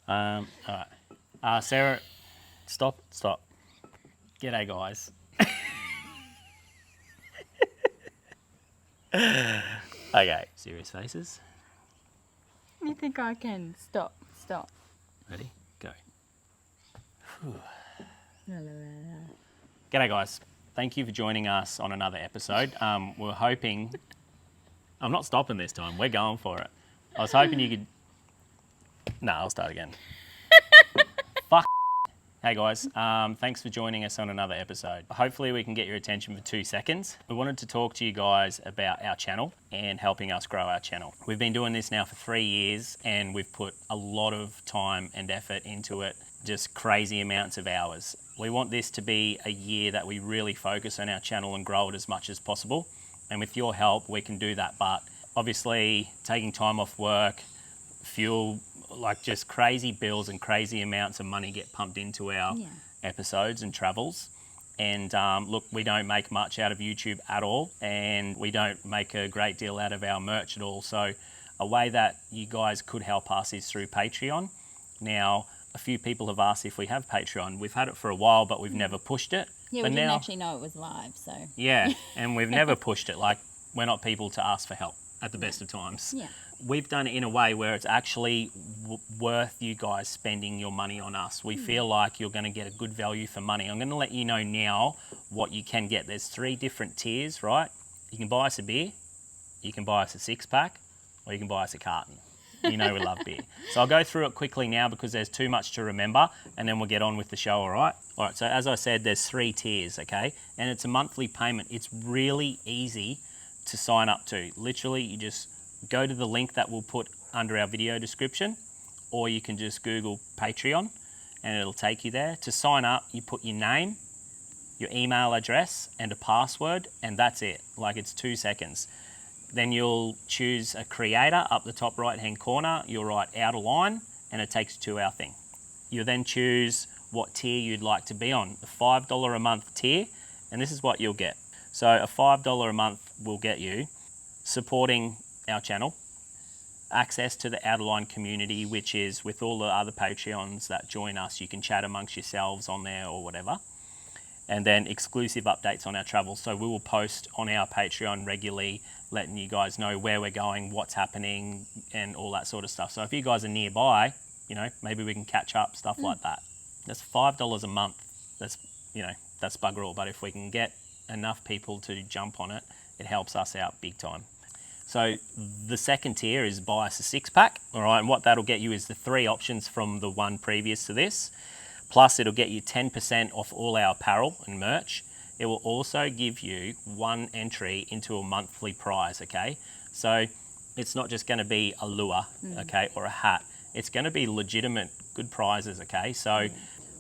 All right. Sarah, stop. G'day, guys. Okay, serious faces. You think I can stop? Ready? Go. La, la, la, la. G'day, guys. Thank you for joining us on another episode. We're hoping... I'm not stopping this time. We're going for it. I was hoping you could... No, I'll start again. Fuck. Hey, guys. Thanks for joining us on another episode. Hopefully we can get your attention for 2 seconds. We wanted to talk to you guys about our channel and helping us grow our channel. We've been doing this now for 3 years and we've put a lot of time and effort into it, just crazy amounts of hours. We want this to be a year that we really focus on our channel and grow it as much as possible. And with your help, we can do that. But obviously taking time off work, fuel, like just crazy bills and crazy amounts of money get pumped into our episodes and travels. And look, we don't make much out of YouTube at all, and we don't make a great deal out of our merch at all. So a way that you guys could help us is through Patreon. Now, a few people have asked if we have Patreon. We've had it for a while, but we've never pushed it. Yeah, but we didn't actually know it was live, so. Yeah, and we've never pushed it. Like, we're not people to ask for help at the best of times. Yeah. We've done it in a way where it's actually worth you guys spending your money on us. We feel like you're going to get a good value for money. I'm going to let you know now what you can get. There's 3 different tiers, right? You can buy us a beer, you can buy us a 6-pack, or you can buy us a carton. You know we love beer. So I'll go through it quickly now because there's too much to remember, and then we'll get on with the show, all right? All right, so as I said, there's 3 tiers, okay? And it's a monthly payment. It's really easy to sign up to. Literally, you just go to the link that we'll put under our video description, or you can just Google Patreon and it'll take you there. To sign up, you put your name, your email address and a password, and that's it. Like, it's 2 seconds. Then you'll choose a creator up the top right hand corner. You'll write out of line and it takes you to our thing. You'll then choose what tier you'd like to be on. The $5 a month tier, and this is what you'll get. So a $5 a month will get you supporting our channel, access to the Out of Line community, which is with all the other Patreons that join us. You can chat amongst yourselves on there or whatever. And then exclusive updates on our travels. So we will post on our Patreon regularly, letting you guys know where we're going, what's happening, and all that sort of stuff. So if you guys are nearby, you know, maybe we can catch up, stuff like that. That's $5 a month. That's, you know, that's bugger all. But if we can get enough people to jump on it, it helps us out big time. So the second tier is buy us a 6-pack, all right? And what that'll get you is the 3 options from the one previous to this. Plus, it'll get you 10% off all our apparel and merch. It will also give you 1 entry into a monthly prize, okay? So it's not just going to be a lure, okay, or a hat. It's going to be legitimate good prizes, okay? So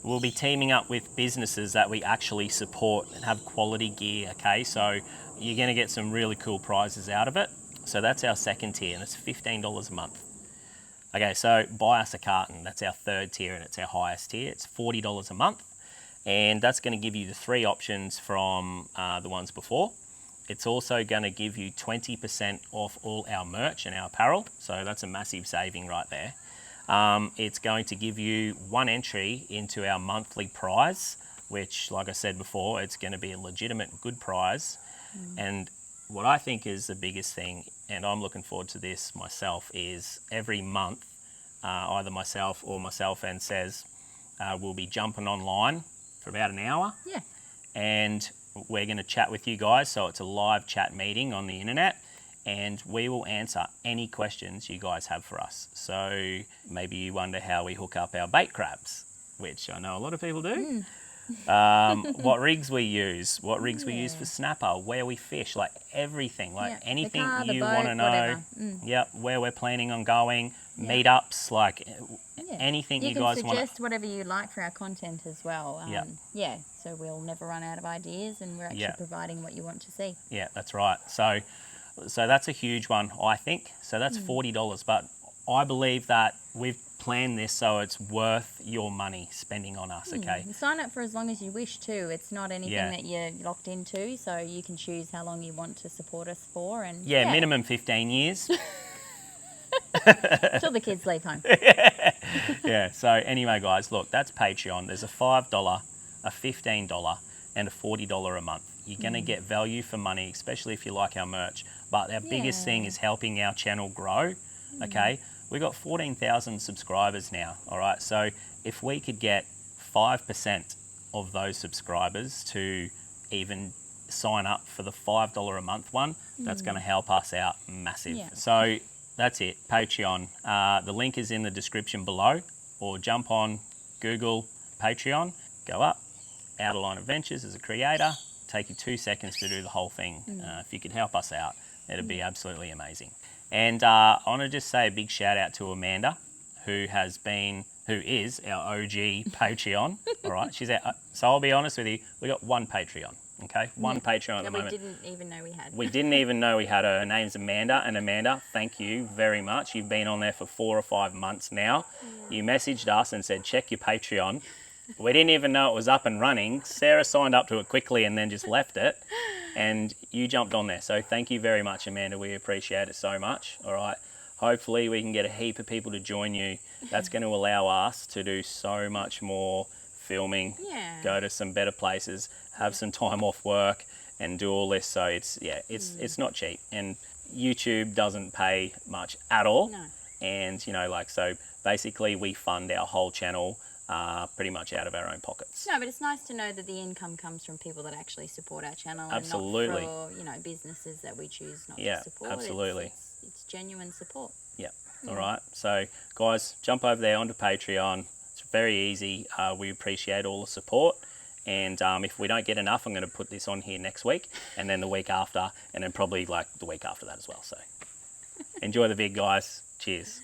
we'll be teaming up with businesses that we actually support and have quality gear, okay? So you're going to get some really cool prizes out of it. So that's our second tier, and it's $15 a month. Okay, so buy us a carton. That's our 3rd tier, and it's our highest tier. It's $40 a month, and that's going to give you the 3 options from the ones before. It's also going to give you 20% off all our merch and our apparel, so that's a massive saving right there. It's going to give you 1 entry into our monthly prize, which, like I said before, it's going to be a legitimate good prize. And what I think is the biggest thing, and I'm looking forward to this myself, is every month, either myself or myself and Says will be jumping online for about an hour. Yeah. And we're going to chat with you guys. So it's a live chat meeting on the internet, and we will answer any questions you guys have for us. So maybe you wonder how we hook up our bait crabs, which I know a lot of people do. What rigs we use, we use for snapper, where we fish, like everything, like anything the car, the you boat, want to know. Yep, where we're planning on going, meetups, like anything you guys want. You can suggest whatever you like for our content as well. Yeah, so we'll never run out of ideas, and we're actually providing what you want to see. Yeah, that's right. So that's a huge one, I think. So that's $40, but I believe that we've planned this so it's worth your money spending on us, okay? You sign up for as long as you wish to. It's not anything that you're locked into, so you can choose how long you want to support us for. And minimum 15 years. Until the kids leave home. Yeah, so anyway, guys, look, that's Patreon. There's a $5, a $15, and a $40 a month. You're going to get value for money, especially if you like our merch. But our biggest thing is helping our channel grow, okay? We've got 14,000 subscribers now, all right? So if we could get 5% of those subscribers to even sign up for the $5 a month one, that's going to help us out massive. Yeah. So that's it, Patreon. The link is in the description below, or jump on Google Patreon, go up, Outer Line Adventures as a creator, take you 2 seconds to do the whole thing. If you could help us out, it'd be absolutely amazing. And I want to just say a big shout out to Amanda, who is our OG Patreon. All right, so I'll be honest with you, we got one Patreon. Okay, one Patreon at the moment. We didn't even know we had. We didn't even know we had her. Her name's Amanda, and Amanda, thank you very much. You've been on there for 4 or 5 months now. You messaged us and said, check your Patreon. We didn't even know it was up and running. Sarah signed up to it quickly and then just left it, and you jumped on there. So thank you very much, Amanda. We appreciate it so much. All right. Hopefully we can get a heap of people to join you. That's going to allow us to do so much more filming, go to some better places, have some time off work, and do all this. So it's not cheap, and YouTube doesn't pay much at all. No. And so basically we fund our whole channel pretty much out of our own pockets. No, but it's nice to know that the income comes from people that actually support our channel. Absolutely. And not for businesses that we choose not to support. Absolutely. It's genuine support. Yeah. All right. So guys, jump over there onto Patreon. It's very easy. We appreciate all the support. And if we don't get enough, I'm going to put this on here next week, and then the week after, and then probably like the week after that as well. So enjoy the vid, guys. Cheers.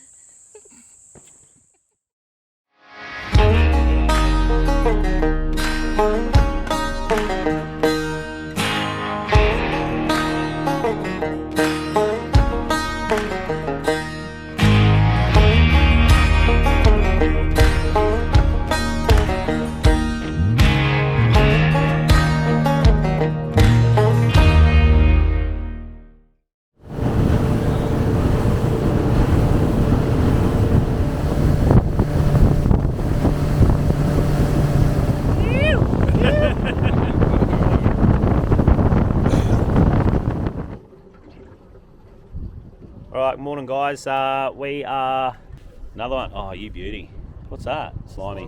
Alright, morning guys. We are another one. Oh, you beauty. What's that? Slimy.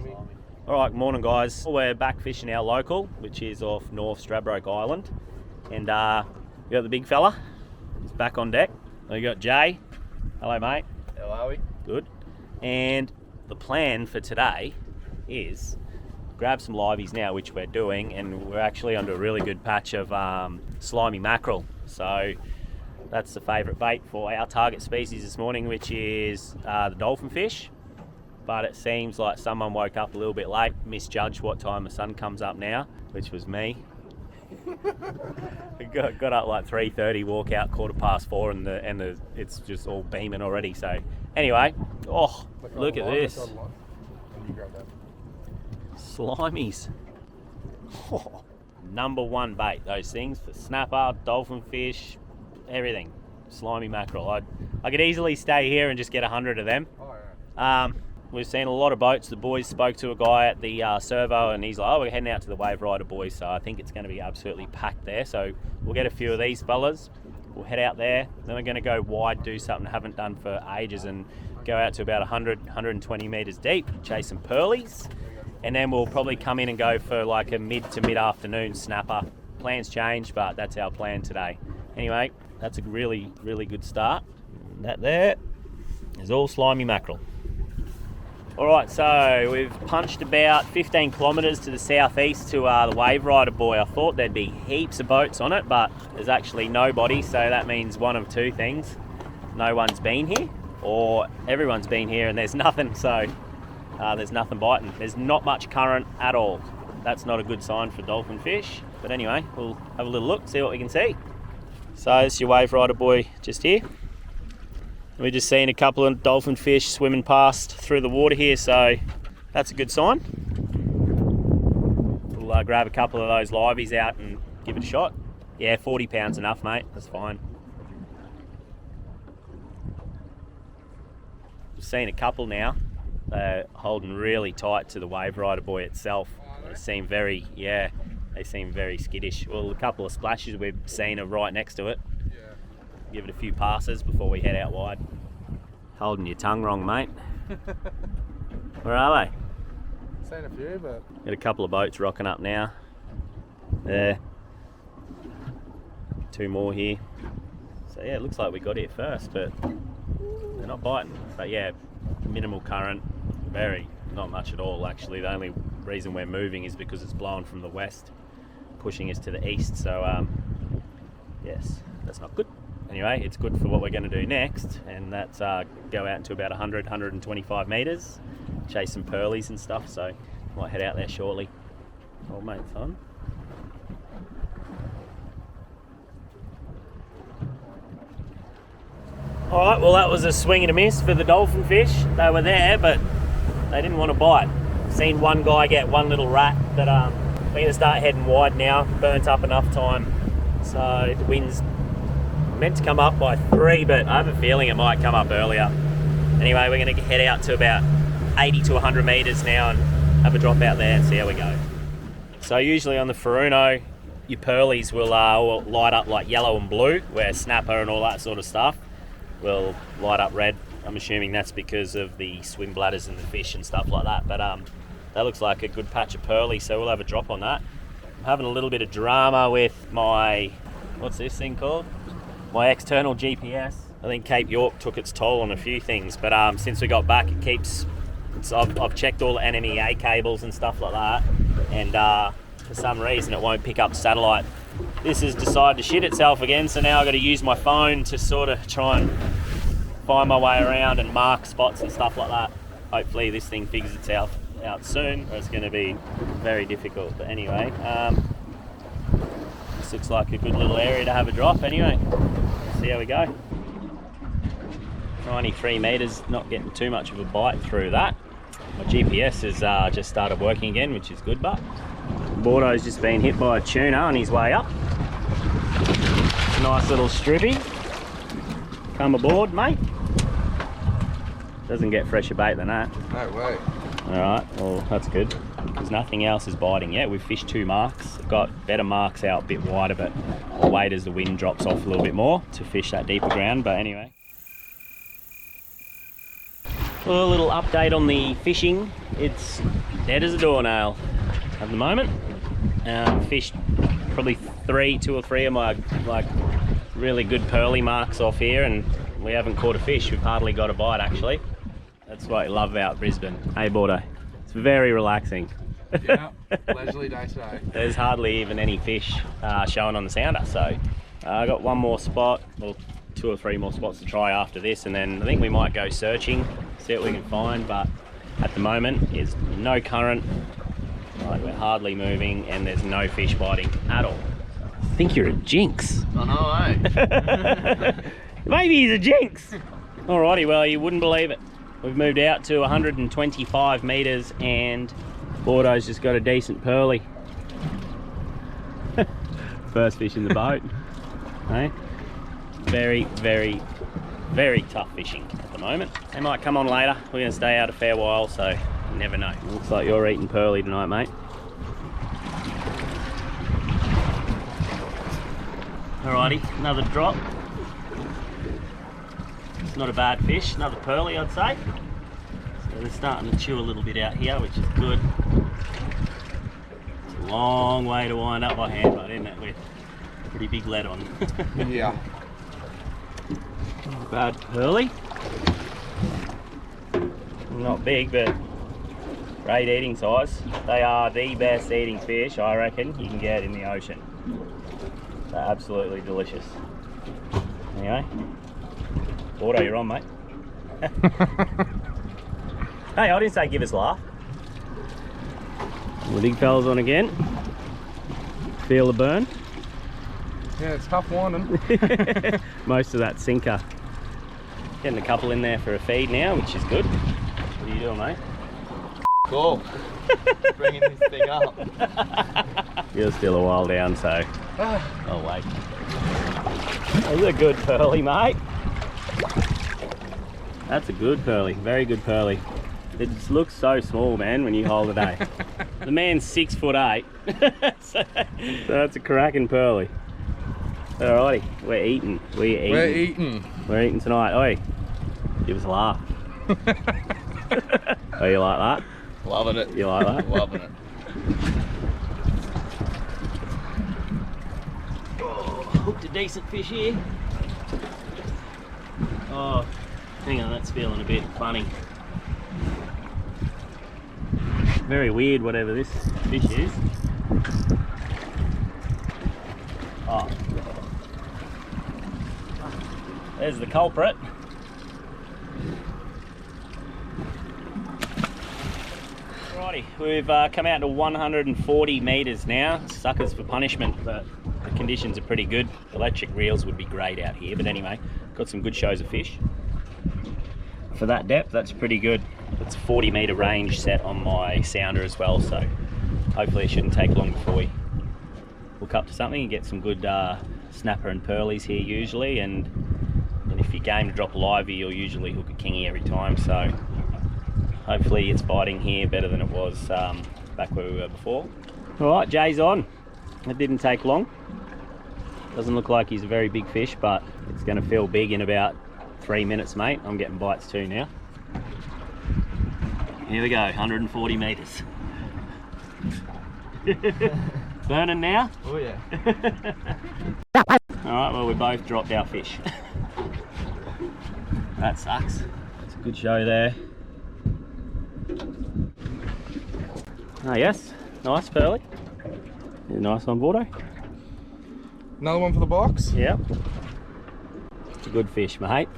Alright, morning guys. We're back fishing our local, which is off North Stradbroke Island. And we got the big fella. He's back on deck. We got Jay. Hello mate. How are we? Good. And the plan for today is grab some liveys now, which we're doing, and we're actually onto a really good patch of slimy mackerel. So that's the favourite bait for our target species this morning, which is the dolphin fish. But it seems like someone woke up a little bit late, misjudged what time the sun comes up now, which was me. got up like 3:30, walk out 4:15, and it's just all beaming already. So anyway, look at this. Slimies. Number one bait, those things for snapper, dolphin fish, everything. Slimy mackerel. I could easily stay here and just get 100 of them. We've seen a lot of boats. The boys spoke to a guy at the servo, and he's like, we're heading out to the Wave Rider, boys. So I think it's going to be absolutely packed there. So we'll get a few of these fellas. We'll head out there. Then we're going to go wide, do something I haven't done for ages, and go out to about 100, 120 metres deep, chase some pearlies. And then we'll probably come in and go for like a mid to mid-afternoon snapper. Plans change, but that's our plan today. Anyway, that's a really, really good start. And that there is all slimy mackerel. All right, so we've punched about 15 kilometres to the southeast to the Wave Rider buoy. I thought there'd be heaps of boats on it, but there's actually nobody, so that means one of two things. No one's been here, or everyone's been here and there's nothing, so there's nothing biting. There's not much current at all. That's not a good sign for dolphin fish. But anyway, we'll have a little look, see what we can see. So it's your Wave Rider buoy just here. We're just seeing a couple of dolphin fish swimming past through the water here, so that's a good sign. We'll grab a couple of those liveys out and give it a shot. Yeah, 40 pounds enough, mate. That's fine. seen a couple now. They're holding really tight to the wave rider buoy itself. They seem very, they seem very skittish. Well, a couple of splashes we've seen are right next to it. Give it a few passes before we head out wide. Holding your tongue wrong, mate. Where are they? Seen a few, but... Got a couple of boats rocking up now. There. 2 more here. So yeah, it looks like we got here first, but they're not biting. But yeah, minimal current, not much at all actually. The only reason we're moving is because it's blowing from the west, pushing us to the east. So yes, that's not good. Anyway, it's good for what we're going to do next, and that's go out into about 100, 125 metres, chase some pearlies and stuff, so might head out there shortly. Old mate's on. Alright, well that was a swing and a miss for the dolphin fish. They were there, but they didn't want to bite. Seen one guy get one little rat, but we're going to start heading wide now. Burnt up enough time, so the wind's meant to come up by 3, but I have a feeling it might come up earlier. Anyway, we're going to head out to about 80 to 100 metres now and have a drop out there and see how we go. So usually on the Furuno, your pearlies will light up like yellow and blue, where snapper and all that sort of stuff will light up red. I'm assuming that's because of the swim bladders and the fish and stuff like that, but that looks like a good patch of pearly, so we'll have a drop on that. I'm having a little bit of drama with my, what's this thing called? My external GPS. I think Cape York took its toll on a few things, but since we got back, I've checked all the NMEA cables and stuff like that, and for some reason it won't pick up satellite. This has decided to shit itself again, so now I've got to use my phone to sort of try and find my way around and mark spots and stuff like that. Hopefully this thing figures itself out soon, or it's going to be very difficult. But anyway, this looks like a good little area to have a drop anyway. See how we go. 93 metres, not getting too much of a bite through that. My GPS has just started working again, which is good, but Bordeaux's just been hit by a tuna on his way up. Nice little strippy. Come aboard, mate. Doesn't get fresher bait than that. No way. Alright, well that's good, because nothing else is biting yet. We've fished 2 marks. I've got better marks out a bit wider, but I'll wait as the wind drops off a little bit more to fish that deeper ground. But anyway, well, a little update on the fishing. It's dead as a doornail at the moment. Fished probably 2 or 3 of my really good pearly marks off here, and we haven't caught a fish. We've hardly got a bite actually. That's what I love about Brisbane. Hey Bordeaux, it's very relaxing. Yeah, leisurely day today. There's hardly even any fish showing on the sounder, so I got one more spot, well 2 or 3 more spots to try after this, and then I think we might go searching, see what we can find. But at the moment there's no current, like we're hardly moving, and there's no fish biting at all. I think you're a jinx. I know, eh? Maybe he's a jinx. Alrighty, well you wouldn't believe it. We've moved out to 125 metres and Bordeaux's just got a decent pearly. First fish in the boat. Hey? Very, very, very tough fishing at the moment. They might come on later. We're going to stay out a fair while, so you never know. Looks like you're eating pearly tonight, mate. Alrighty, another drop. It's not a bad fish, another pearly I'd say. So they're starting to chew a little bit out here, which is good. It's a long way to wind up my hand bud, isn't it, with a pretty big lead on. Yeah. Not a bad pearly. Not big, but great eating size. They are the best eating fish, I reckon, you can get in the ocean. They're absolutely delicious. Anyway, Bordeaux, you're on, mate. Hey, I didn't say give us a laugh. The big fella's on again. Feel the burn? Yeah, it's tough winding. Most of that sinker. Getting a couple in there for a feed now, which is good. What are you doing, mate? Cool. Bringing this thing up. You're still a while down, so I'll wait. That's a good pearly, mate. That's a good pearly, very good pearly. It just looks so small, man, when you hold it, eh? The man's 6'8", so that's a cracking pearly. Alrighty, we're eating. We're eating tonight. Oi, give us a laugh. Oh, you like that? Loving it. You like that? Loving it. Oh, hooked a decent fish here. Oh, hang on, that's feeling a bit funny. Very weird, whatever this fish is. Oh, there's the culprit. Righty, we've come out to 140 metres now. Suckers for punishment, but the conditions are pretty good. Electric reels would be great out here, but anyway, got some good shows of fish. For that depth, that's pretty good. It's a 40 metre range set on my sounder as well, so hopefully it shouldn't take long before we hook up to something and get some good snapper and pearlies here usually, and if you're game to drop a livey, you'll usually hook a kingy every time, so hopefully it's biting here better than it was back where we were before. Alright, Jay's on. It didn't take long. Doesn't look like he's a very big fish, but it's going to feel big in about 3 minutes, mate. I'm getting bites too now. Here we go, 140 metres. Burning now? Oh yeah. Alright, well we both dropped our fish. That sucks. It's a good show there. Oh yes, nice pearly. Nice on Bordeaux. Another one for the box? Yep. It's a good fish, mate.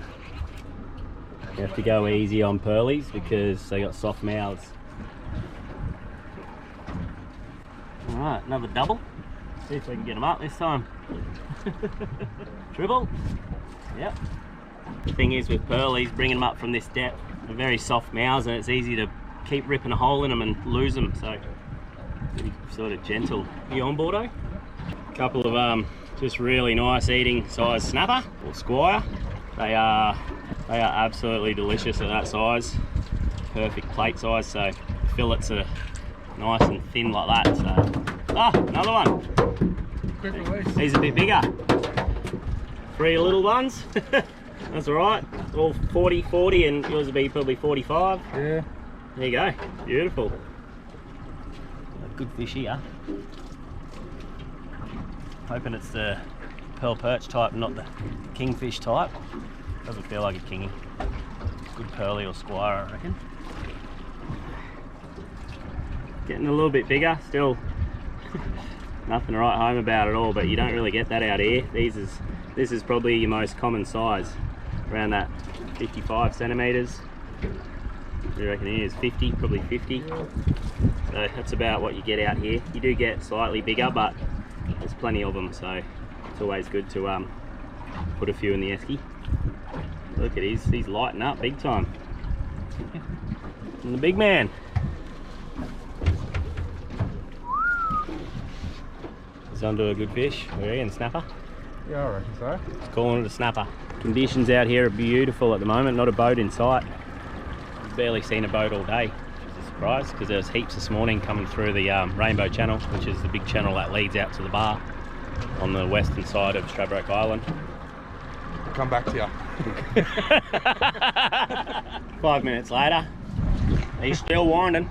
You have to go easy on pearlies because they got soft mouths. Alright, another double. See if we can get them up this time. Triple. Yep. The thing is with pearlies, bringing them up from this depth, they're very soft mouths and it's easy to keep ripping a hole in them and lose them, so be sort of gentle. You on, Bordeaux? A couple of just really nice eating size snapper or squire. They are absolutely delicious at that size. Perfect plate size, so the fillets are nice and thin like that. So, another one. Quick release. These are a bit bigger. 3 little ones. That's all right. All 40, and yours will be probably 45. Yeah. There you go. Beautiful. Good fish here. Hoping it's the pearl perch type, not the kingfish type. Doesn't feel like a kingy. Good pearly or squire, I reckon. Getting a little bit bigger, still nothing to write home about at all, but you don't really get that out here. This is probably your most common size, around that 55 centimetres. What do you reckon it is? 50, probably 50. So that's about what you get out here. You do get slightly bigger, but there's plenty of them, so it's always good to put a few in the esky. Look at he's lighting up big time. And the big man. He's onto a good fish. We're in snapper. Yeah, I reckon so. Just calling it a snapper. Conditions out here are beautiful at the moment. Not a boat in sight. I've barely seen a boat all day. It's a surprise because there was heaps this morning coming through the Rainbow Channel, which is the big channel that leads out to the bar on the western side of Stradbroke Island. I'll come back to you. 5 minutes later, he's still winding.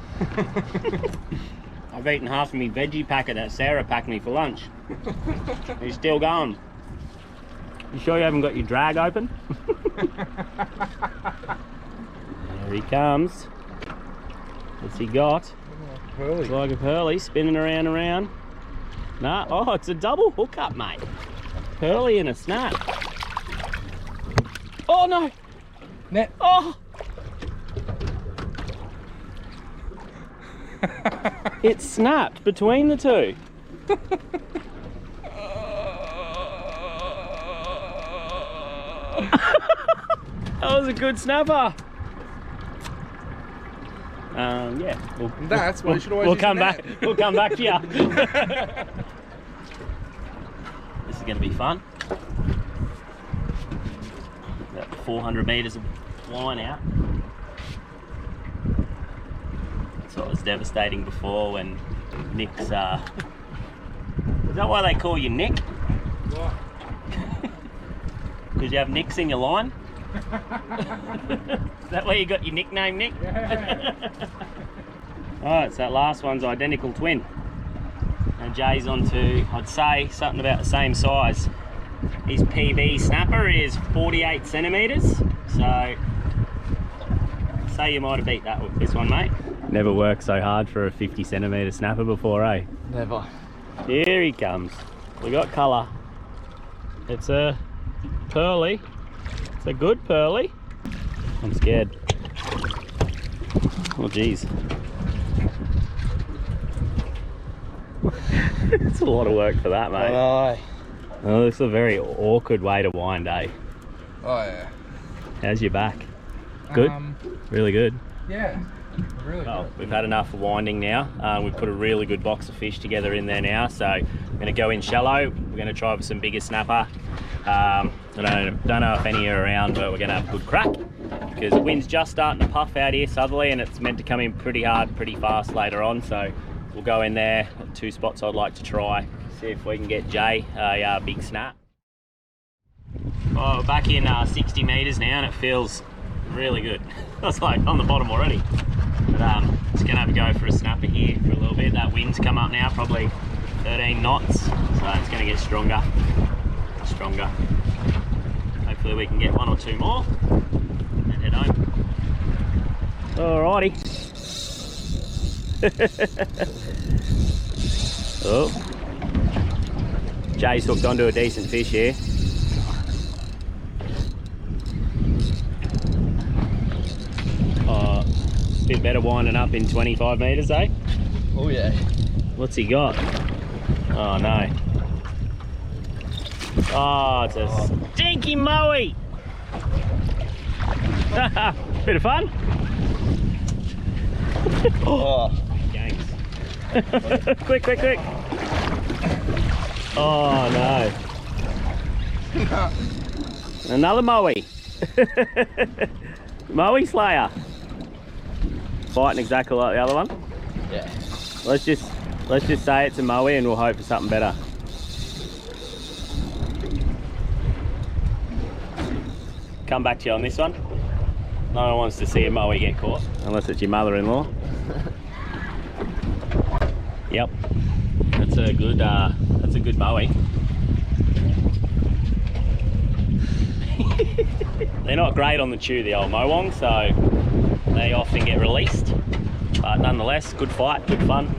I've eaten half of my veggie packet that Sarah packed me for lunch. He's still going. You sure you haven't got your drag open? There he comes. What's he got? Pearly. It's like a pearly spinning around and around. Nah, oh, it's a double hookup, mate. Pearly and a snap. Oh no! Net. Oh! It snapped between the two. That was a good snapper. Yeah. That's why you should always We'll use come your back. net. We'll come back to you. This is going to be fun. About 400 metres of line out. So it was devastating before when Nick's, is that why they call you Nick? What? Because you have nicks in your line? Is that where you got your nickname, Nick? Yeah. Alright, so that last one's identical twin. And Jay's on to, I'd say, something about the same size. His PB snapper is 48 centimetres, so say you might have beat that with this one, mate. Never worked so hard for a 50 centimetre snapper before, eh? Never. Here he comes. We got colour. It's a pearly. It's a good pearly. I'm scared. Oh geez. It's a lot of work for that, mate. Oh, Oh, this is a very awkward way to wind, eh? yeah. How's your back? Good? Really good? Yeah. Really Well, good. we've had enough winding now. We've put a really good box of fish together in there now, so I'm going to go in shallow. We're going to try with some bigger snapper. I don't know if any are around, but we're going to have a good crack because the wind's just starting to puff out here southerly, and it's meant to come in pretty hard, pretty fast later on. So we'll go in there. 2 spots I'd like to try, see if we can get Jay a big snap. Oh, we're back in 60 metres now, and it feels really good. I was like on the bottom already. But just gonna have a go for a snapper here for a little bit. That wind's come up now, probably 13 knots, so it's gonna get stronger. Hopefully we can get 1 or 2 more and head home. Alrighty. Oh, Jay's hooked onto a decent fish here. Bit better winding up in 25 metres, eh? Oh yeah. What's he got? Oh no. Oh, it's a stinky moe. Bit of fun. Oh. Gangs. Quick. Oh no. Another moe. Moe slayer. Fighting exactly like the other one. Yeah. Let's just say it's a moe and we'll hope for something better. Come back to you on this one. No one wants to see a moe get caught, unless it's your mother-in-law. Yep, that's a good moe. They're not great on the chew, the old mowong, so they often get released, but nonetheless, good fight, good fun.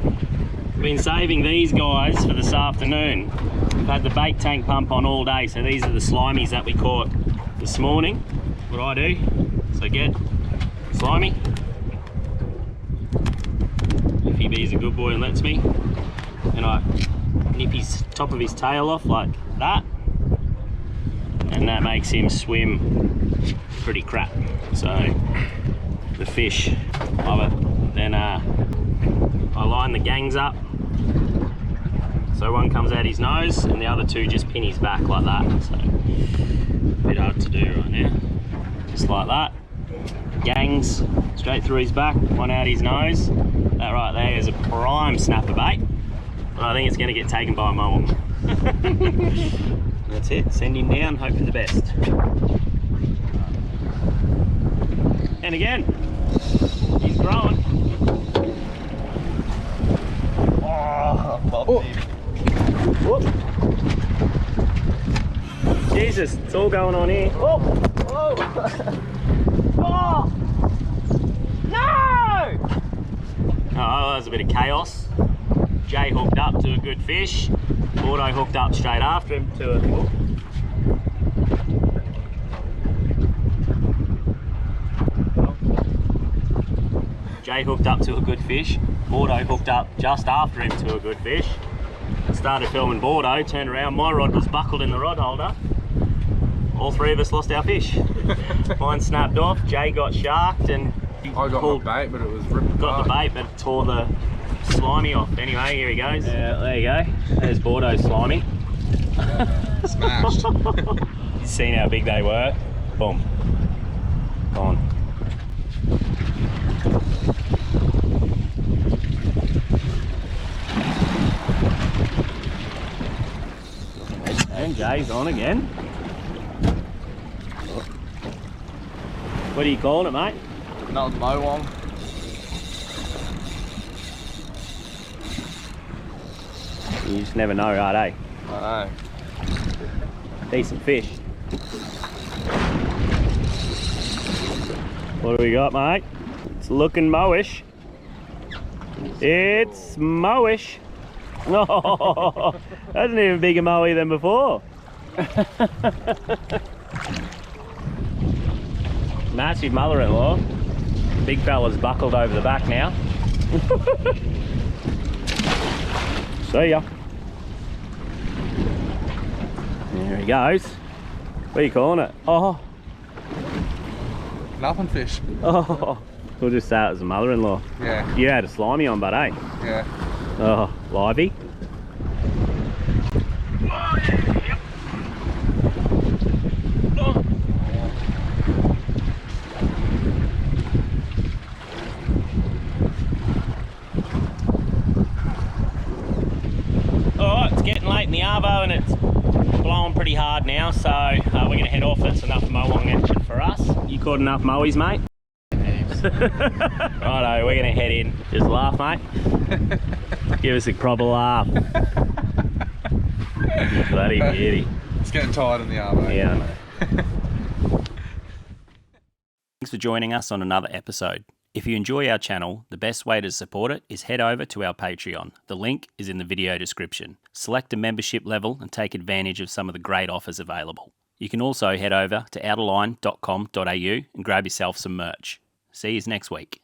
Been saving these guys for this afternoon. We've had the bait tank pump on all day, so these are the slimies that we caught this morning. What I do, so get slimy. If he be's a good boy and lets me, and I nip his top of his tail off like that, and that makes him swim pretty crap. So the fish love it. Then I line the gangs up so one comes out his nose and the other 2 just pin his back like that. So a bit hard to do right now. Just like that. Gangs straight through his back, one out his nose. That right there is a prime snapper bait. But I think it's going to get taken by a mowong. That's it. Send him down, hope for the best. And again, he's growing. Oh, Oh. Whoop. Jesus, it's all going on here. Oh! Oh! Oh! No! Oh, that was a bit of chaos. Jay hooked up to a good fish. Bordeaux hooked up straight after him to a... Oh. Jay hooked up to a good fish. Bordeaux hooked up just after him to a good fish. I started filming Bordeaux, turned around, my rod was buckled in the rod holder. All 3 of us lost our fish. Mine snapped off, Jay got sharked, and I got my bait, but it was ripped got apart. the bait, but it tore the slimy off. Anyway, here he goes. Yeah, there you go. There's Bordeaux slimy. Smashed. You've seen how big they were. Boom. on. And Jay's on again. What are you calling it, mate? Not Mowong. You just never know, right, eh? I know. Decent fish. What do we got, mate? It's looking mowish. It's mowish. Oh, that's an even bigger mowie than before. Massive mother-in-law. Big fella's buckled over the back now. See ya. There he goes. What are you calling it? Oh. Nothing fish. Oh. We'll just say it was a mother-in-law. Yeah. You had a slimy on, but eh? Yeah. Oh, lively. Alright, it's getting late in the arvo and it's blowing pretty hard now, so we're going to head off. That's enough mowong action for us. You caught enough mowies, mate? Righto, we're going to head in. Just laugh, mate. Give us a proper laugh. Bloody beauty. It's getting tired in the arm. Yeah, I know. Thanks for joining us on another episode. If you enjoy our channel, the best way to support it is head over to our Patreon. The link is in the video description. Select a membership level and take advantage of some of the great offers available. You can also head over to outerline.com.au and grab yourself some merch. See you next week.